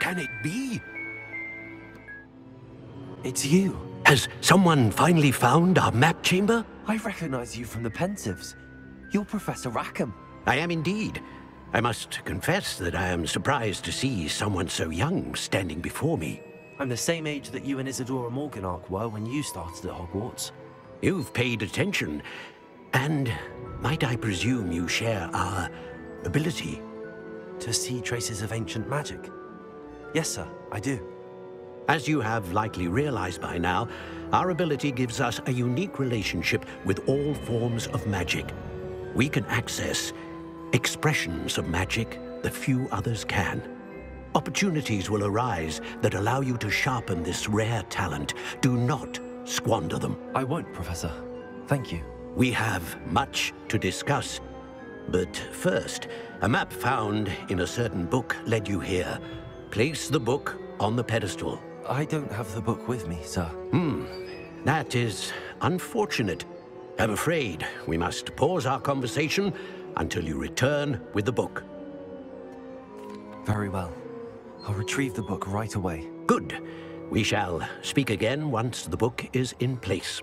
can it be? It's you. Has someone finally found our map chamber? I recognize you from the Pensives. You're Professor Rackham. I am indeed. I must confess that I am surprised to see someone so young standing before me. I'm the same age that you and Isadora Morganach were when you started at Hogwarts. You've paid attention, and might I presume you share our ability? To see traces of ancient magic? Yes, sir, I do. As you have likely realized by now, our ability gives us a unique relationship with all forms of magic. We can access expressions of magic that few others can. Opportunities will arise that allow you to sharpen this rare talent. Do not squander them. I won't, Professor. Thank you. We have much to discuss. But first, a map found in a certain book led you here. Place the book on the pedestal. I don't have the book with me, sir. That is unfortunate. I'm afraid we must pause our conversation until you return with the book. Very well. I'll retrieve the book right away. Good. We shall speak again once the book is in place.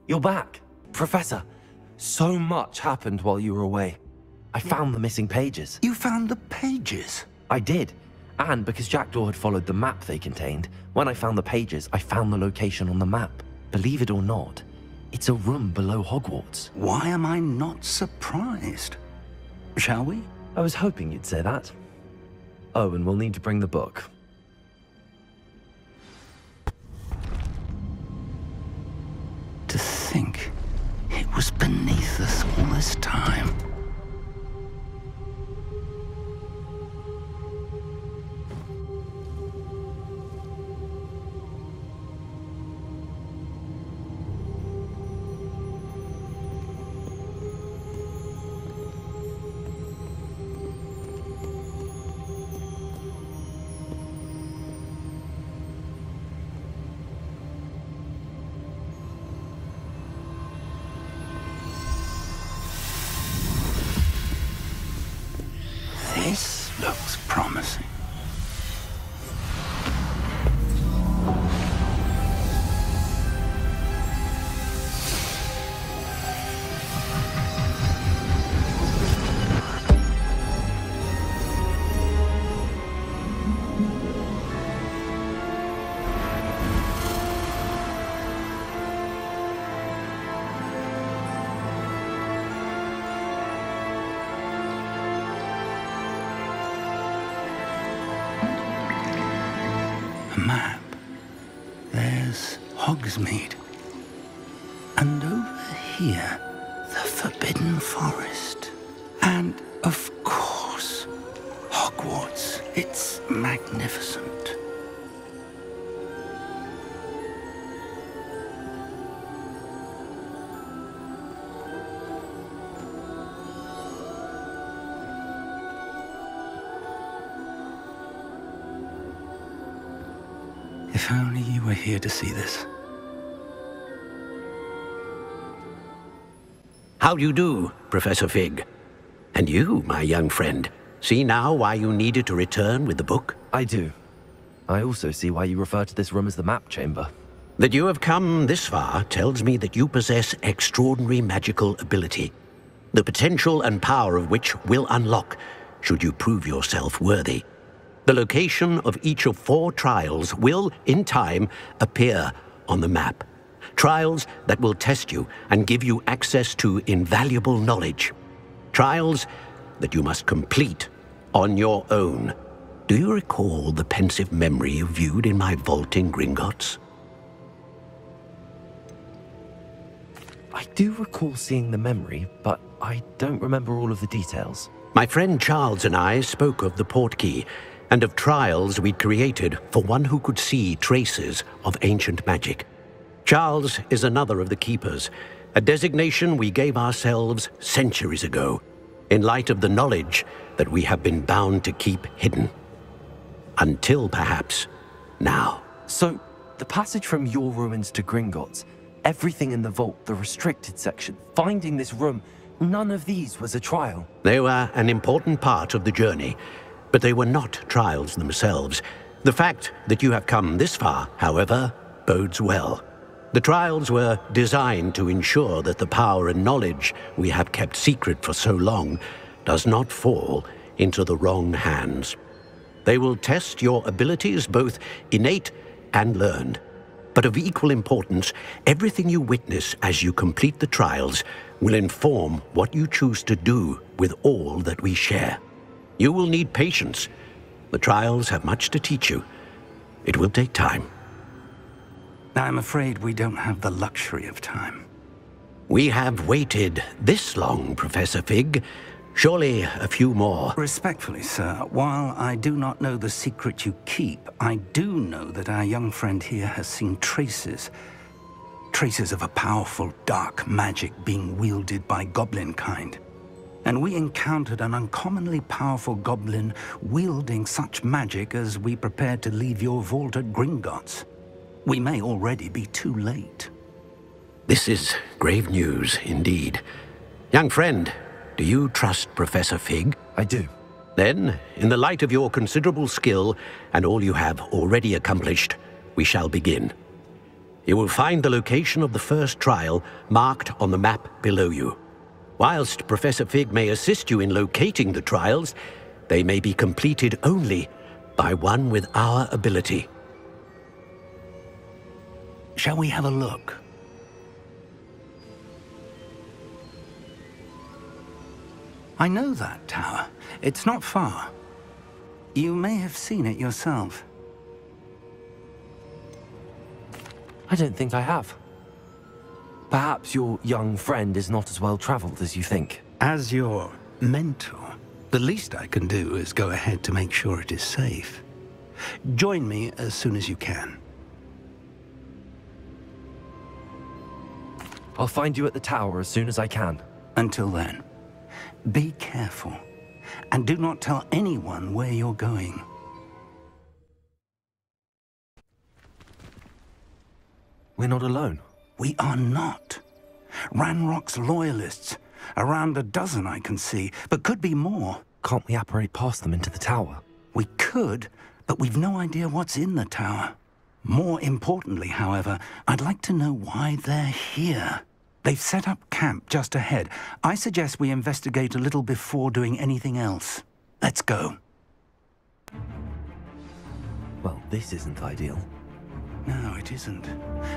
You're back. Professor, so much happened while you were away. I found the missing pages. You found the pages? I did. And because Jackdaw had followed the map they contained, when I found the pages, I found the location on the map. Believe it or not, it's a room below Hogwarts. Why am I not surprised? Shall we? I was hoping you'd say that. Oh, and we'll need to bring the book. To think it was beneath us all this time. This looks promising. A map. There's Hogsmeade. And over here, the Forbidden Forest. And, of course, Hogwarts. It's magnificent. If only you were here to see this. How do you do, Professor Fig? And you, my young friend, see now why you needed to return with the book? I do. I also see why you refer to this room as the map chamber. That you have come this far tells me that you possess extraordinary magical ability, the potential and power of which will unlock should you prove yourself worthy. The location of each of 4 trials will, in time, appear on the map. Trials that will test you and give you access to invaluable knowledge. Trials that you must complete on your own. Do you recall the pensive memory you viewed in my vault in Gringotts? I do recall seeing the memory, but I don't remember all of the details. My friend Charles and I spoke of the portkey and of trials we'd created for one who could see traces of ancient magic. Charles is another of the keepers, a designation we gave ourselves centuries ago, in light of the knowledge that we have been bound to keep hidden. Until perhaps now. So, the passage from your ruins to Gringotts, everything in the vault, the restricted section, finding this room, None of these was a trial. They were an important part of the journey, but they were not trials themselves. The fact that you have come this far, however, bodes well. The trials were designed to ensure that the power and knowledge we have kept secret for so long does not fall into the wrong hands. They will test your abilities, both innate and learned. But of equal importance, everything you witness as you complete the trials will inform what you choose to do with all that we share. You will need patience. The trials have much to teach you. It will take time. I'm afraid we don't have the luxury of time. We have waited this long, Professor Fig. Surely a few more. Respectfully, sir, while I do not know the secret you keep, I do know that our young friend here has seen traces of a powerful dark magic being wielded by goblin kind. And we encountered an uncommonly powerful goblin wielding such magic as we prepared to leave your vault at Gringotts. We may already be too late. This is grave news indeed. Young friend, do you trust Professor Fig? I do. Then, in the light of your considerable skill and all you have already accomplished, we shall begin. You will find the location of the first trial marked on the map below you. Whilst Professor Fig may assist you in locating the trials, they may be completed only by one with our ability. Shall we have a look? I know that tower. It's not far. You may have seen it yourself. I don't think I have. Perhaps your young friend is not as well traveled as you think. As your mentor, the least I can do is go ahead to make sure it is safe. Join me as soon as you can. I'll find you at the tower as soon as I can. Until then, be careful, and do not tell anyone where you're going. We're not alone. We are not. Ranrock's loyalists. Around a dozen I can see, but could be more. Can't we apparate past them into the tower? We could, but we've no idea what's in the tower. More importantly, however, I'd like to know why they're here. They've set up camp just ahead. I suggest we investigate a little before doing anything else. Let's go. Well, this isn't ideal. No, it isn't.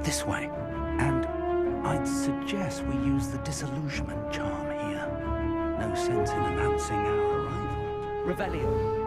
This way. And I'd suggest we use the disillusionment charm here. No sense in announcing our arrival. Revelio.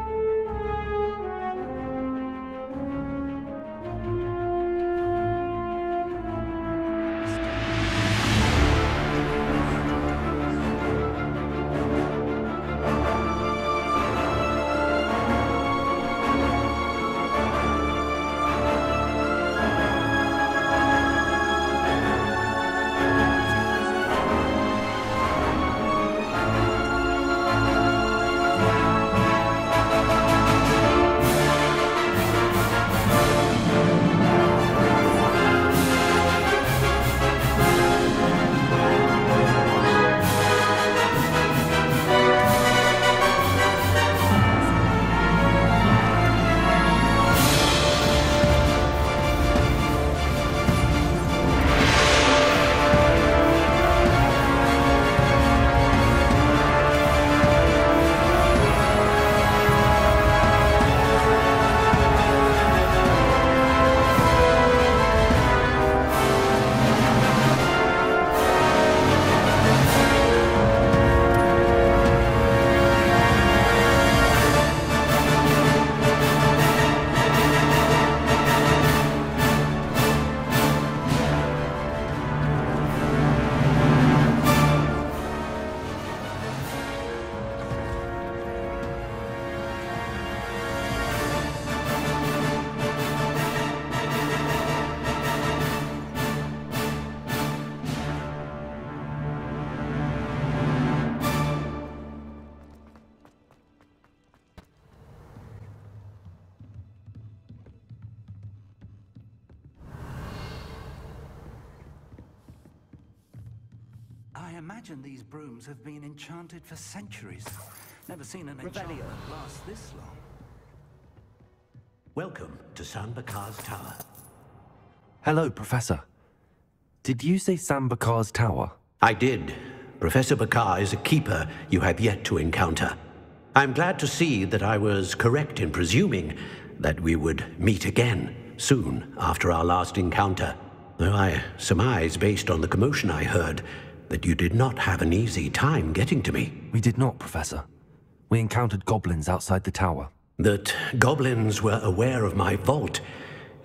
imagine these brooms have been enchanted for centuries. Never seen an enchantment last this long. Welcome to Sambakar's Tower. Hello, Professor. Did you say Sambakar's Tower? I did. Professor Bakar is a keeper you have yet to encounter. I'm glad to see that I was correct in presuming that we would meet again soon after our last encounter. Though I surmise, based on the commotion I heard, that you did not have an easy time getting to me. We did not, Professor. We encountered goblins outside the tower. That goblins were aware of my vault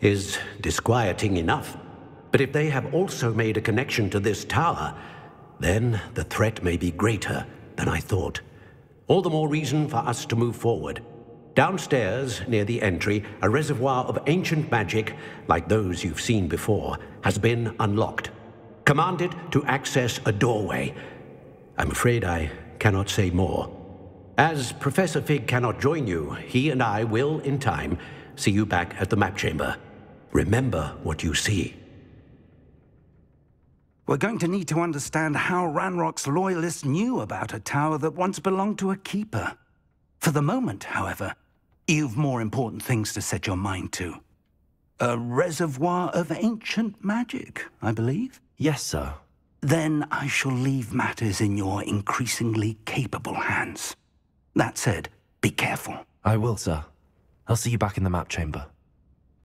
is disquieting enough. But if they have also made a connection to this tower, then the threat may be greater than I thought. All the more reason for us to move forward. Downstairs, near the entry, a reservoir of ancient magic, like those you've seen before, has been unlocked. Commanded to access a doorway. I'm afraid I cannot say more. As Professor Fig cannot join you, he and I will, in time, see you back at the map chamber. Remember what you see. We're going to need to understand how Ranrock's loyalists knew about a tower that once belonged to a keeper. For the moment, however, you've more important things to set your mind to. A reservoir of ancient magic, I believe? Yes, sir. Then I shall leave matters in your increasingly capable hands. That said, be careful. I will, sir. I'll see you back in the map chamber.